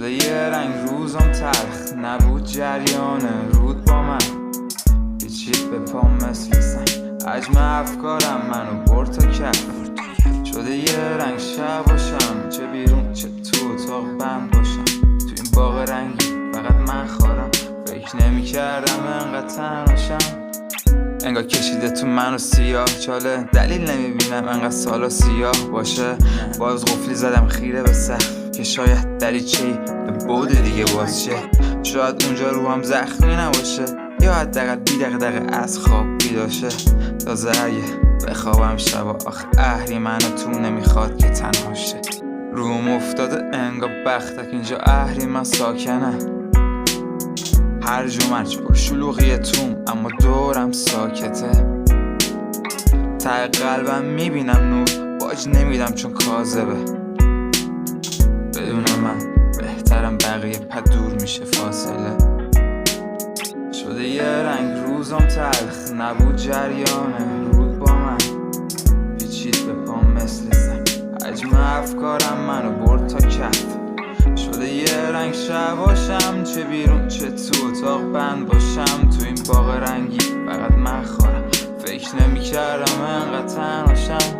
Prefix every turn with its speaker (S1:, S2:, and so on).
S1: شده یه رنگ روزم تلخ نبود جریانه رود با من پیچید به پام مثل سنگ حجم افکارم منو برد تا کف شده یه رنگ شب باشم چه بیرون چه تو اتاق بند باشم تو این باغ رنگی فقط من خارم فکر نمی کردم انقدر تنهاشم انگار کشیده تو منو سیاه چاله دلیل نمیبینم انقدر سالا سیاه باشه باز قفلی زدم خیره به سقف که شاید دریچه‌ای به بعد دیگه باز شه شاید اونجا روحم زخمی نباشه یا حداقل بی دغدغه از خواب بیدار شه تازه اگه بخوابم شبا آخه اهری منو تو نمیخواد که تنها شه روم افتاده انگار بختک اینجا اهری من ساکنه هرج و مرج پر شلوغی توم اما دورم ساکته ته قلبم میبینم نور باج نمیدم چون کاذبه بدون من بهترم بقیه پد دور میشه فاصله شده یه رنگ روزم تلخ نبود جریانه رود با من پیچید به پام مثل سنگ حجم افکارم منو برد تا کف شده یه رنگ شب باشم چه بیرون چه تو اتاق بند باشم تو این باغ رنگی فقط من خورم فکر نمی کردم انقدر تنهاشم